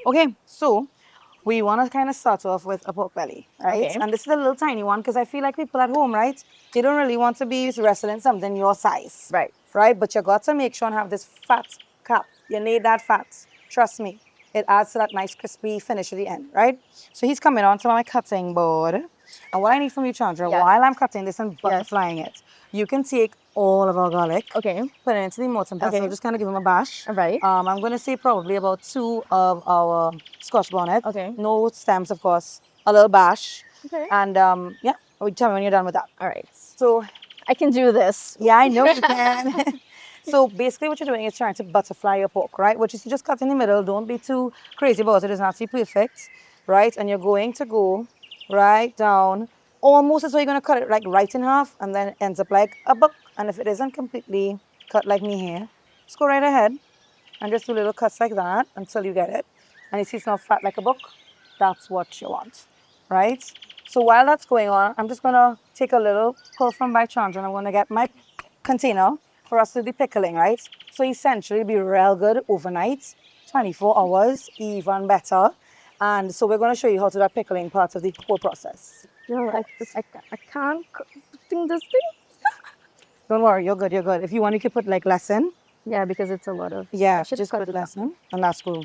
Okay, so we want to kind of start off with a pork belly, right? Okay. And this is a little tiny one because I feel like people at home, right? They don't really want to be wrestling something your size. Right. Right? But you got to make sure and have this fat cap. You need that fat. Trust me. It adds to that nice crispy finish at the end, right? So he's coming onto my cutting board. And what I need from you, Chandra, Yes. while I'm cutting this and Yes. butterflying it, you can take all of our garlic, Okay. put it into the mortar pestle, Okay. just kind of give him a bash. All right. I'm going to say probably about 2 of our scotch bonnet. Okay. No stems, of course. A little bash. Okay. And yeah, tell me when you're done with that. All right. So I can do this. yeah, I know you can. So basically what you're doing is trying to butterfly your pork, right? Which is you just cut in the middle. Don't be too crazy about it. It doesn't have to be perfect, right? And you're going to go right down. Almost as though you're going to cut it like right in half and then it ends up like a book. And if it isn't completely cut like me here, just go right ahead and just do little cuts like that until you get it. And you see it's not fat like a book. That's what you want, right? So while that's going on, I'm just going to take a little pull from my Chandra and I'm going to get my container for us to be pickling, right? So essentially be real good overnight, 24 hours, even better. And so we're going to show you how to do that pickling part of the whole process. No, I can't think this thing. Don't worry, you're good, you're good. If you want, you can put like less in. Yeah, because it's a lot of. Yeah, should just cut put it less in and that's cool.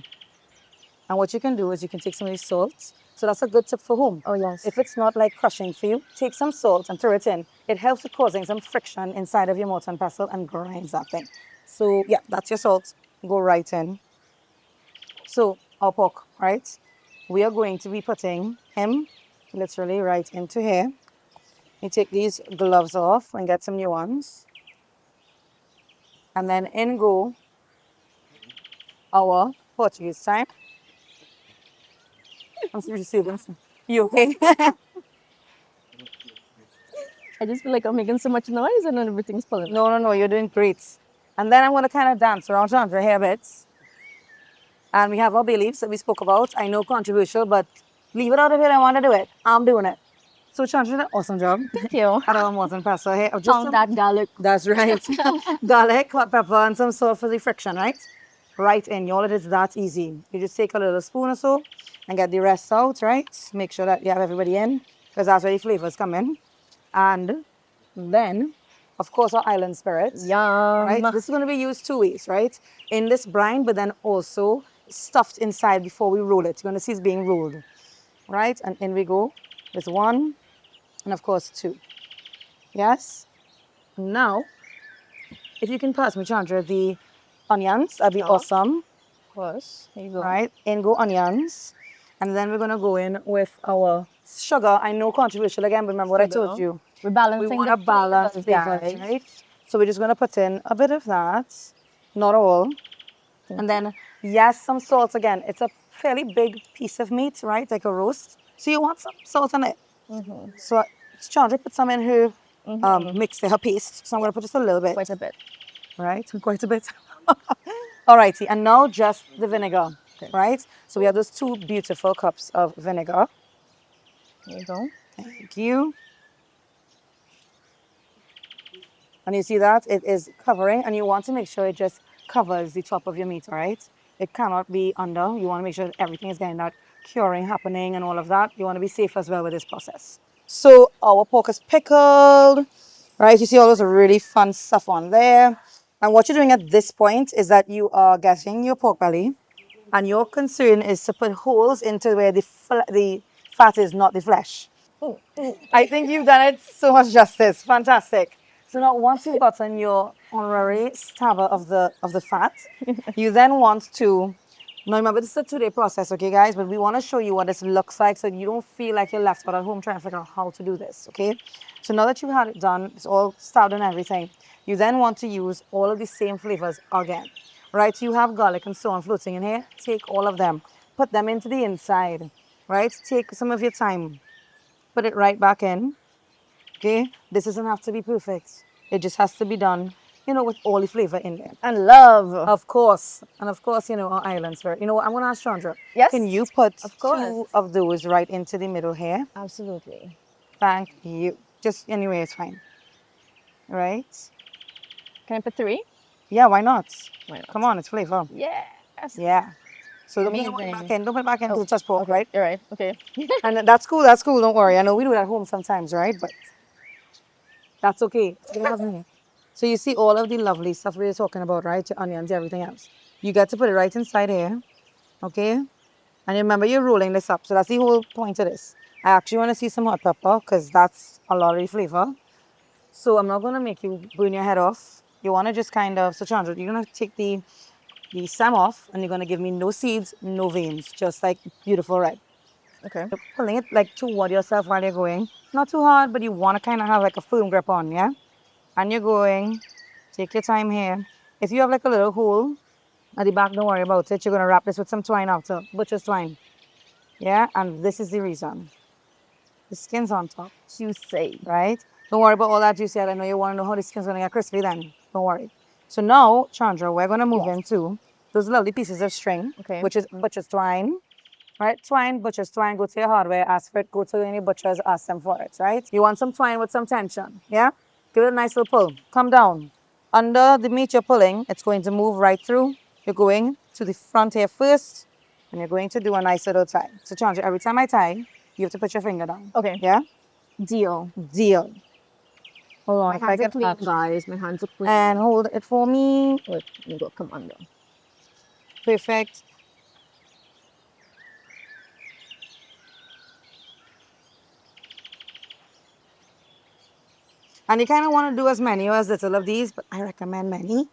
And what you can do is you can take some of these salts. So that's a good tip for home. Oh, yes. If it's not like crushing for you, take some salt and throw it in. It helps with causing some friction inside of your mortar and pestle and grinds that thing. So yeah, that's your salt. Go right in. So our pork, right? We are going to be putting him literally right into here. You take these gloves off and get some new ones. And then in go our Portuguese thyme. I'm sorry to see this. You okay? I just feel like I'm making so much noise and then everything's pulling. No, you're doing great. And then I'm going to kind of dance around Chandra here a bit. And we have our bay leaves that we spoke about. I know controversial, but leave it out if you don't want to do it. I'm doing it. So Chandra did an awesome job. Thank you. At our mortar pestle here. Just Found that garlic. That's right. Garlic, hot pepper, and some salt for the friction, right? Right in. All it is that easy. You just take a little spoon or so and get the rest out, right? Make sure that you have everybody in because that's where the flavors come in. And then, of course, our Island Spiritt. Yum. Right? This is going to be used 2 ways, right? In this brine, but then also stuffed inside before we roll it. You're going to see it's being rolled, right? And in we go. There's 1, and of course 2. Yes? Now, if you can pass me, Chandra, the onions, that'd be awesome. Of course. Here you go. Right? In go onions. And then we're going to go in with our sugar. I know controversial again, but remember what I told you. We're balancing We want to balance flavors, guys. right? So we're just going to put in a bit of that, not all. And then, yes, some salt again. It's a fairly big piece of meat, right? Like a roast. So you want some salt in it. So Chandra put some in her mix, her paste. So I'm going to put just a little bit. Quite a bit. Right? Quite a bit. Alrighty. And now just the vinegar, right? So we have those 2 beautiful cups of vinegar. There you go. Thank you. And you see that? It is covering, and you want to make sure it just covers the top of your meat, all right? It cannot be under. You want to make sure that everything is getting that curing happening and all of that. You want to be safe as well with this process. So our pork is pickled, right? You see all those really fun stuff on there. And what you're doing at this point is that you are getting your pork belly, and your concern is to put holes into where the fat is, not the flesh. I think you've done it so much justice. Fantastic. So now once you've gotten your honorary stabber of the fat, you then want to, now remember this is a 2-day process, okay guys, but we want to show you what this looks like so you don't feel like you're left out at home trying to figure out how to do this, okay? So now that you've had it done, it's all stabbed and everything, you then want to use all of the same flavors again, right? So you have garlic and so on floating in here, take all of them, put them into the inside, right? Take some of your thyme, put it right back in. Okay, this doesn't have to be perfect. It just has to be done, you know, with all the flavor in there. And love. Of course. And of course, you know, our Island Spiritt. You know what, I'm going to ask Chandra. Yes, Can you put of course. 2 of those right into the middle here? Absolutely. Thank you. Just anyway, it's fine. Right? Can I put 3? Yeah, why not? Why not? Come on, it's flavor. Yes. Yeah. So don't put it back in. Don't put it back into just pork, Okay. right? You're right. Okay. And that's cool. That's cool. Don't worry. I know we do it at home sometimes, right? But that's okay. So you see all of the lovely stuff we were talking about, right? Your onions, everything else. You get to put it right inside here, okay? And remember, you're rolling this up. So that's the whole point of this. I actually want to see some hot pepper because that's a lot of the flavor. So I'm not going to make you burn your head off. You want to just kind of, so Chandra, you're going to take the stem off and you're going to give me no seeds, no veins, just like beautiful red. Okay. You're pulling it like toward yourself while you're going. Not too hard, but you want to kind of have like a firm grip on, yeah? And you're going, take your time here. If you have like a little hole at the back, don't worry about it. You're going to wrap this with some twine after, butcher's twine. Yeah, and this is the reason. The skin's on top, Juicy. right? Don't worry about all that juicy. I know you want to know how the skin's going to get crispy then. Don't worry. So now, Chandra, we're going to move into those lovely pieces of string, Okay. which is butcher's twine. Right? Twine, butcher's twine, go to your hardware, ask for it, go to any butchers, ask them for it, right? You want some twine with some tension, yeah? Give it a nice little pull. Come down. Under the meat you're pulling, it's going to move right through. You're going to the front here first, and you're going to do a nice little tie. So, Chandra, every time I tie, you have to put your finger down. Okay. Yeah? Deal. Deal. Hold on, My if I hands are can clean, catch. guys. My hands are clean. And hold it for me. Wait, let me go. Come under. Perfect. And you kind of want to do as many or as little of these, but I recommend many